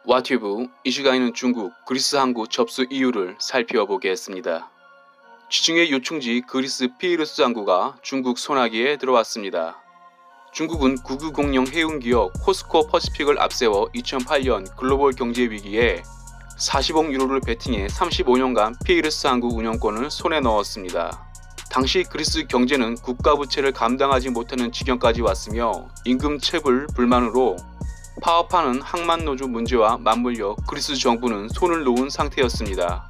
와튜브 이 시간에는 중국, 그리스 항구 접수 이유를 살펴보겠습니다. 지중해 요충지 그리스 피레우스 항구가 중국 손아귀에 들어왔습니다. 중국은 국유공영 해운기업 코스코 퍼시픽을 앞세워 2008년 글로벌 경제 위기에 40억 유로를 베팅해 35년간 피레우스 항구 운영권을 손에 넣었습니다. 당시 그리스 경제는 국가 부채를 감당하지 못하는 지경까지 왔으며 임금 체불 불만으로 파업하는 항만노조 문제와 맞물려 그리스 정부는 손을 놓은 상태였습니다.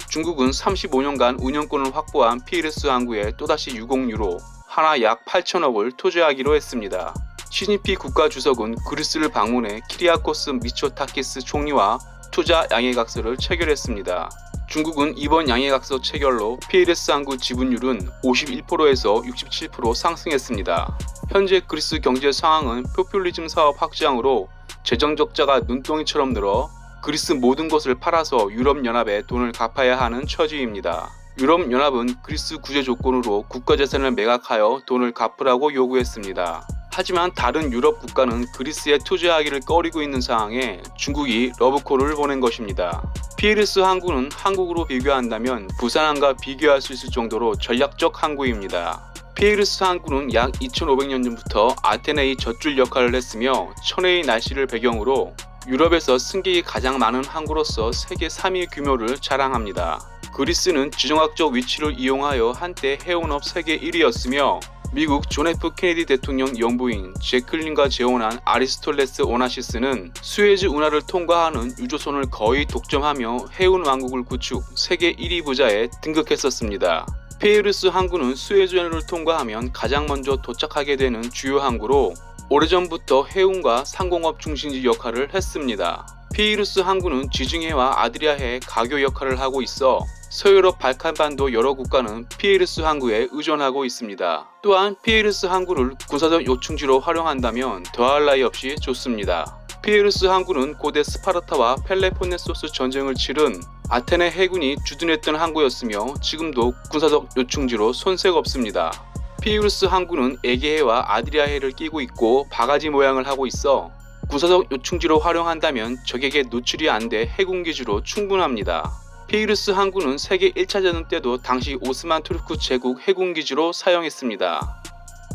중국은 35년간 운영권을 확보한 피레우스 항구에 또다시 6억 유로, 하나 약 8천억을 투자하기로 했습니다. 시진핑 국가주석은 그리스를 방문해 키리아코스 미초타키스 총리와 투자 양해각서를 체결했습니다. 중국은 이번 양해각서 체결로 피레우스 항구 지분율은 51%에서 67% 상승했습니다. 현재 그리스 경제 상황은 포퓰리즘 사업 확장으로 재정 적자가 눈덩이처럼 늘어 그리스 모든 것을 팔아서 유럽연합에 돈을 갚아야 하는 처지입니다. 유럽연합은 그리스 구제 조건으로 국가재산을 매각하여 돈을 갚으라고 요구했습니다. 하지만 다른 유럽 국가는 그리스에 투자하기를 꺼리고 있는 상황에 중국이 러브콜을 보낸 것입니다. 피레우스 항구는 한국으로 비교한다면 부산항과 비교할 수 있을 정도로 전략적 항구입니다. 피레우스 항구는 약 2500년 전부터 아테네의 젖줄 역할을 했으며 천혜의 날씨를 배경으로 유럽에서 승객이 가장 많은 항구로서 세계 3위 규모를 자랑합니다. 그리스는 지정학적 위치를 이용하여 한때 해운업 세계 1위였으며 미국 존 F 케네디 대통령 영부인 제클린과 재혼한 아리스톨레스 오나시스는 수에즈 운하를 통과하는 유조선을 거의 독점하며 해운 왕국을 구축, 세계 1위 부자에 등극했었습니다. 피레우스 항구는 수에즈운하를 통과하면 가장 먼저 도착하게 되는 주요 항구로 오래전부터 해운과 상공업 중심지 역할을 했습니다. 피레우스 항구는 지중해와 아드리아해 가교 역할을 하고 있어 서유럽 발칸반도 여러 국가는 피레우스 항구에 의존하고 있습니다. 또한 피레우스 항구를 군사적 요충지로 활용한다면 더할 나위 없이 좋습니다. 피레우스 항구는 고대 스파르타와 펠레폰네소스 전쟁을 치른 아테네 해군이 주둔했던 항구였으며 지금도 군사적 요충지로 손색 없습니다. 피레우스 항구는 에게해와 아드리아해를 끼고 있고 바가지 모양을 하고 있어 군사적 요충지로 활용한다면 적에게 노출이 안 돼 해군기지로 충분합니다. 피레우스 항구는 세계 1차전 때도 당시 오스만 투르크 제국 해군기지로 사용했습니다.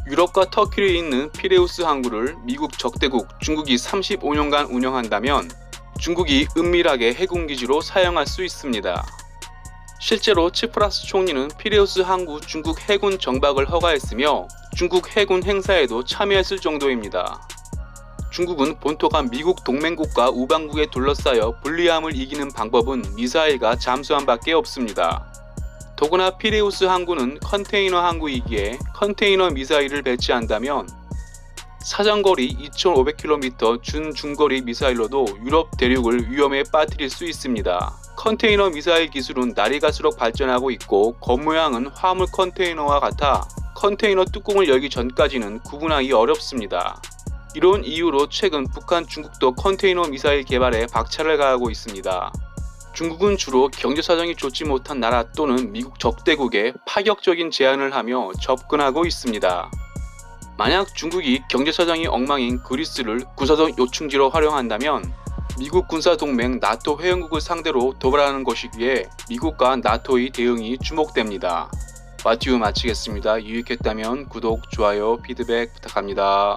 유럽과 터키에 있는 피레우스 항구를 미국 적대국 중국이 35년간 운영한다면 중국이 은밀하게 해군기지로 사용할 수 있습니다. 실제로 치프라스 총리는 피레우스 항구 중국 해군 정박을 허가했으며 중국 해군 행사에도 참여했을 정도입니다. 중국은 본토가 미국 동맹국과 우방국에 둘러싸여 불리함을 이기는 방법은 미사일과 잠수함밖에 없습니다. 더구나 피레우스 항구는 컨테이너 항구이기에 컨테이너 미사일을 배치한다면 사정거리 2500km 준중거리 미사일로도 유럽 대륙을 위험에 빠뜨릴 수 있습니다. 컨테이너 미사일 기술은 날이 갈수록 발전하고 있고 겉모양은 화물 컨테이너와 같아 컨테이너 뚜껑을 열기 전까지는 구분하기 어렵습니다. 이런 이유로 최근 북한, 중국도 컨테이너 미사일 개발에 박차를 가하고 있습니다. 중국은 주로 경제사정이 좋지 못한 나라 또는 미국 적대국에 파격적인 제안을 하며 접근하고 있습니다. 만약 중국이 경제사정이 엉망인 그리스를 군사적 요충지로 활용한다면 미국 군사동맹 나토 회원국을 상대로 도발하는 것이기에 미국과 나토의 대응이 주목됩니다. 와튜브 마치겠습니다. 유익했다면 구독, 좋아요, 피드백 부탁합니다.